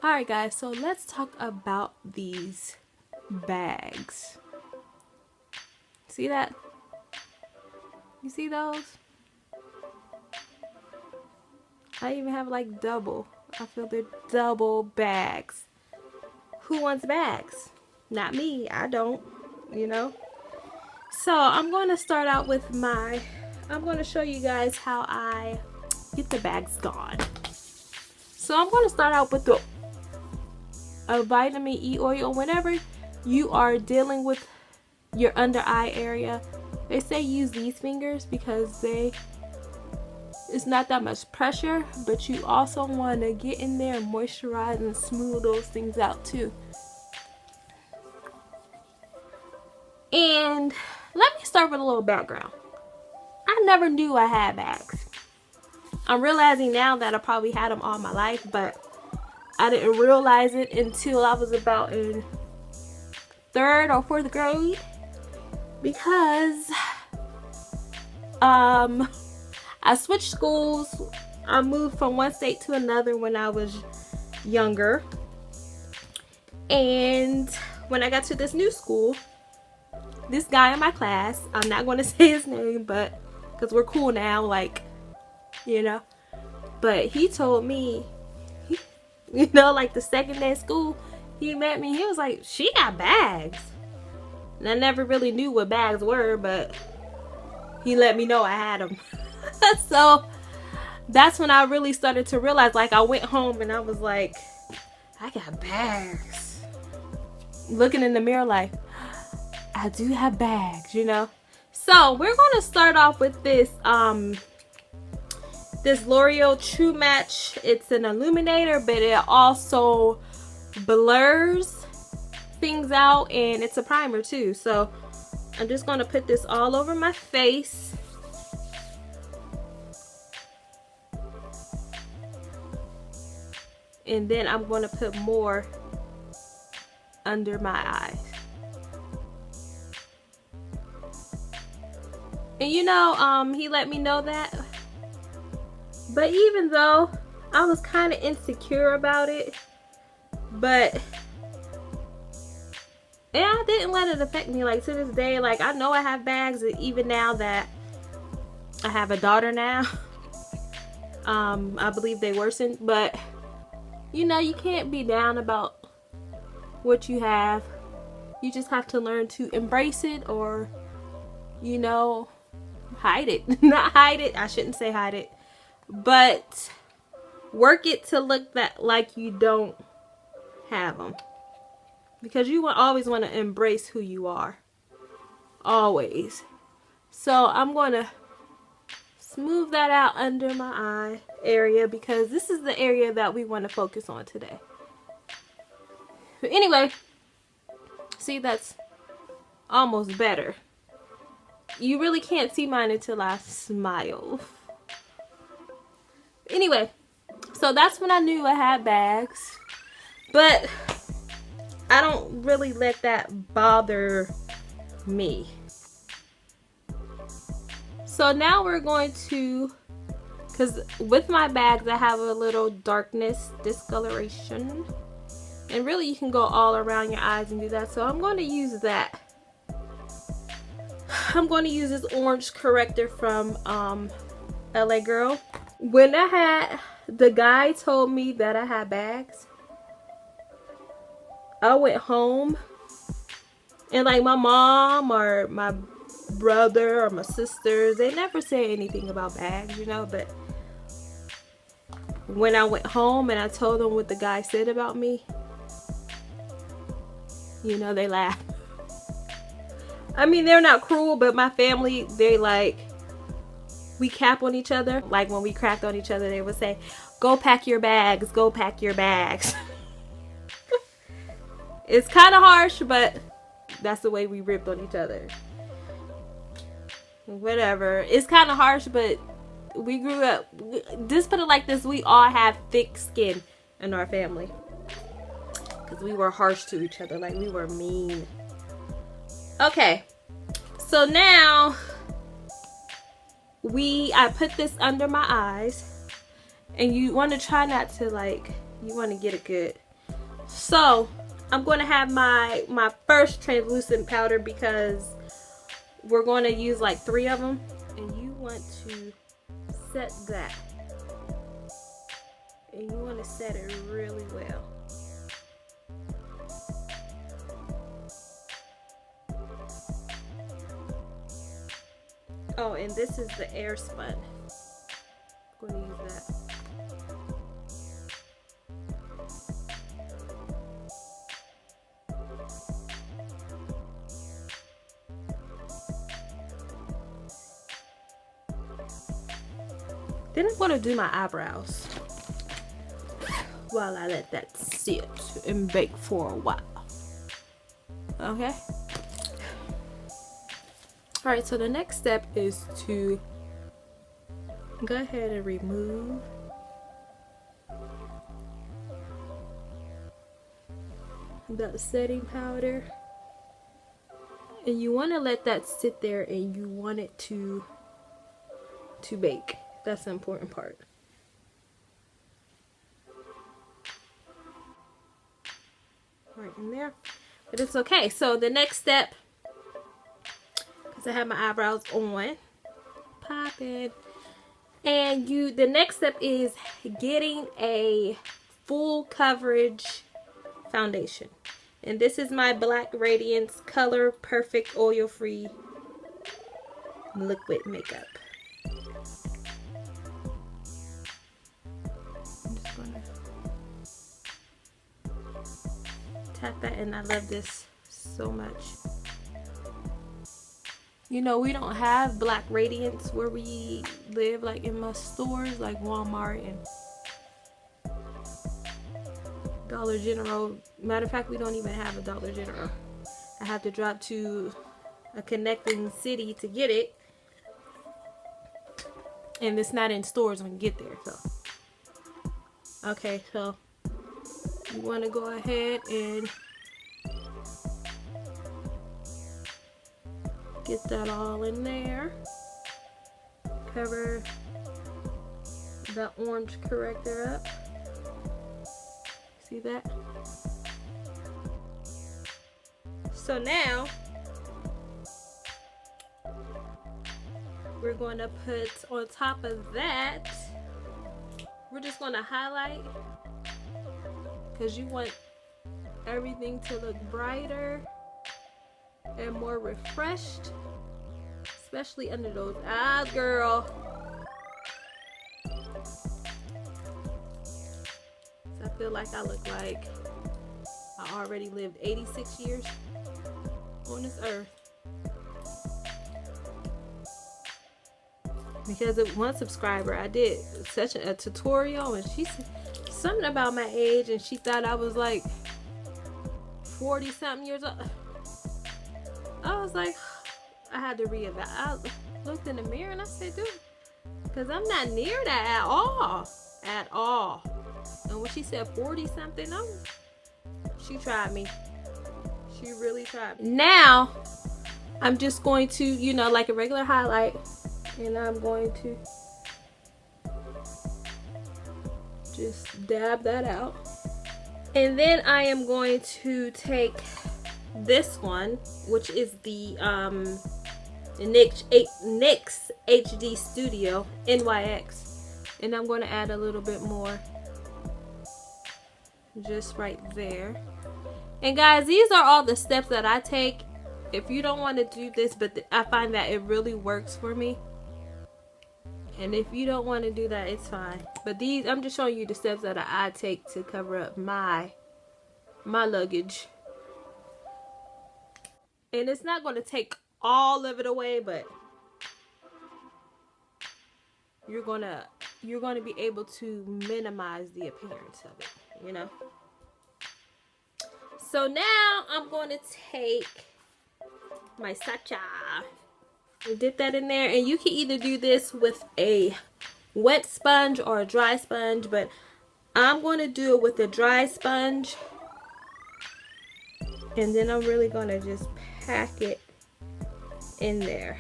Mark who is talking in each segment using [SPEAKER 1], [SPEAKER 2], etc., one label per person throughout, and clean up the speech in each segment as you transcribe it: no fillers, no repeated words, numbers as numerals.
[SPEAKER 1] Alright guys, so let's talk about these bags. See that? You see those? I even have like double. I feel they're double bags. Who wants bags? Not me. I don't, you know. So I'm going to start out with I'm going to show you guys how I get the bags gone. So I'm going to start out with a vitamin E oil. Whenever you are dealing with your under eye area, they say use these fingers because it's not that much pressure, but you also want to get in there and moisturize and smooth those things out too. And let me start with a little background. I never knew I had bags. I'm realizing now that I probably had them all my life, but I didn't realize it until I was about in 3rd or 4th grade, because I switched schools. I moved from one state to another when I was younger, and when I got to this new school, this guy in my class, I'm not going to say his name, but because we're cool now, like, you know, but he told me, you know, like the second day of school, he met me, he was like, she got bags. And I never really knew what bags were, but he let me know I had them. So that's when I really started to realize, like, I went home and I was like, I got bags. Looking in the mirror like, I do have bags, you know. So we're going to start off with this this L'Oreal True Match. It's an illuminator, but it also blurs things out, and it's a primer too. So I'm just going to put this all over my face. And then I'm going to put more under my eyes. And you know, he let me know that. But even though I was kind of insecure about it, but yeah, I didn't let it affect me. Like, to this day, like, I know I have bags, even now that I have a daughter now. I believe they worsened, but you know, you can't be down about what you have. You just have to learn to embrace it, or, you know, hide it. Not hide it, I shouldn't say hide it, but work it to look like you don't have them, because you always want to embrace who you are, always. So I'm going to smooth that out under my eye area, because this is the area that we want to focus on today. But anyway, see, that's almost better. You really can't see mine until I smile. Anyway, so that's when I knew I had bags, but I don't really let that bother me. So now we're going to, because with my bags I have a little darkness discoloration, and really you can go all around your eyes and do that. So I'm going to use that. I'm going to use this orange corrector from LA Girl. When the guy told me that I had bags, I went home, and like my mom or my brother or my sisters, they never say anything about bags, you know. But when I went home and I told them what the guy said about me, you know, they laughed. I mean, they're not cruel, but my family, they like, we cap on each other. Like when we cracked on each other, they would say, go pack your bags, go pack your bags. It's kind of harsh, but that's the way we ripped on each other. Whatever. It's kind of harsh, but we grew up, just put it like this, we all have thick skin in our family. Because we were harsh to each other, like we were mean. Okay, so now I put this under my eyes, and you want to try not to, like, you want to get it good. So I'm going to have my first translucent powder because we're going to use like 3 of them, and you want to set that, and you want to set it really well. Oh, and this is the Airspun. I'm going to use that. Then I'm going to do my eyebrows while I let that sit and bake for a while. Okay? Alright, so the next step is to go ahead and remove the setting powder. And you want to let that sit there, and you want it to bake. That's the important part. Right in there. But it's okay. So the next step, because I have my eyebrows on, popping, and the next step is getting a full coverage foundation. And this is my Black Radiance Color Perfect Oil Free Liquid Makeup. I'm just gonna tap that, and I love this so much. You know, we don't have Black Radiance where we live, like in most stores like Walmart and Dollar General. Matter of fact, we don't even have a Dollar General. I have to drive to a connecting city to get it, and it's not in stores when you get there. So okay, so you want to go ahead and get that all in there. Cover the orange corrector up. See that? So now we're going to put on top of that, we're just going to highlight, because you want everything to look brighter and more refreshed, especially under those eyes, girl. So I feel like I look like I already lived 86 years on this earth. Because of one subscriber, I did such a tutorial, and she said something about my age, and she thought I was like 40 something years old. I was like, I had to reevaluate. I looked in the mirror and I said, dude, because I'm not near that at all. At all. And when she said 40 something, she tried me. She really tried me. Now, I'm just going to, you know, like a regular highlight, and I'm going to just dab that out. And then I am going to take this one, which is the NYX HD Studio NYX, and I'm going to add a little bit more just right there. And guys, these are all the steps that I take. If you don't want to do this, but I find that it really works for me. And if you don't want to do that, it's fine. But these, I'm just showing you the steps that I take to cover up my luggage. And it's not going to take all of it away, but you're going to be able to minimize the appearance of it, you know. So now I'm going to take my Sacha and dip that in there, and you can either do this with a wet sponge or a dry sponge, but I'm going to do it with a dry sponge. And then I'm really going to just pack it in there.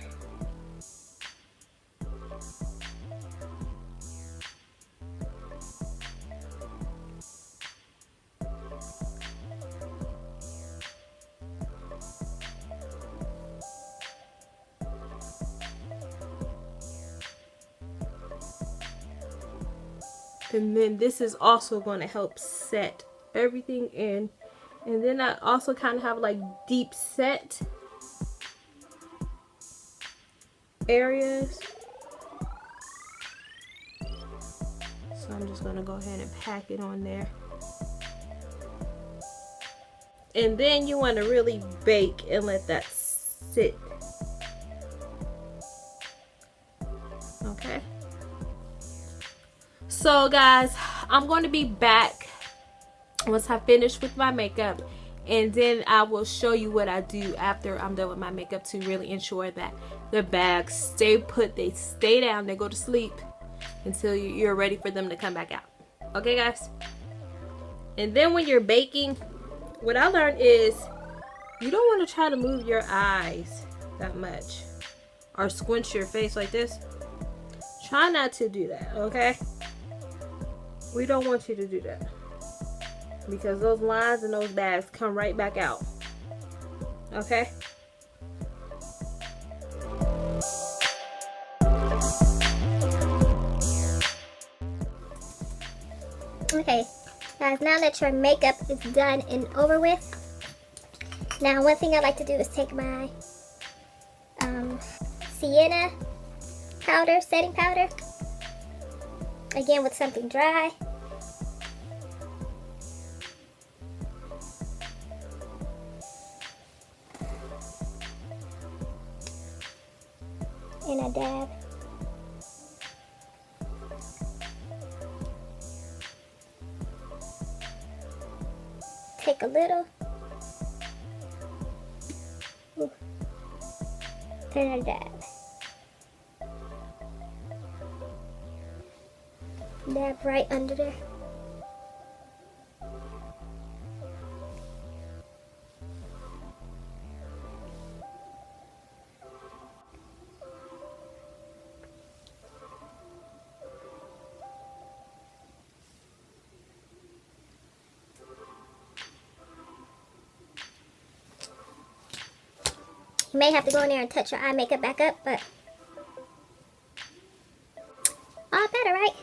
[SPEAKER 1] And then this is also going to help set everything in. And then I also kind of have like deep set areas. So I'm just going to go ahead and pack it on there. And then you want to really bake and let that sit. Okay. So guys, I'm going to be back once I finish with my makeup, and then I will show you what I do after I'm done with my makeup to really ensure that the bags stay put, they stay down, they go to sleep until you're ready for them to come back out. Okay guys? And then when you're baking, what I learned is you don't want to try to move your eyes that much or squinch your face like this. Try not to do that, okay? We don't want you to do that because those lines and those bags come right back out, okay?
[SPEAKER 2] Okay, guys, now that your makeup is done and over with, now one thing I like to do is take my Sienna powder, setting powder, again with something dry. And a dab. Take a little. Ooh. Then a dab. Dab right under there. You may have to go in there and touch your eye makeup back up, but all better, right?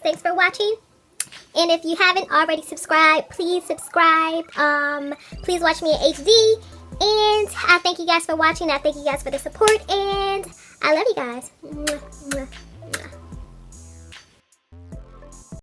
[SPEAKER 2] Thanks for watching. And if you haven't already subscribed, please subscribe. Please watch me in HD. And I thank you guys for watching. I thank you guys for the support. And I love you guys. Mwah, mwah.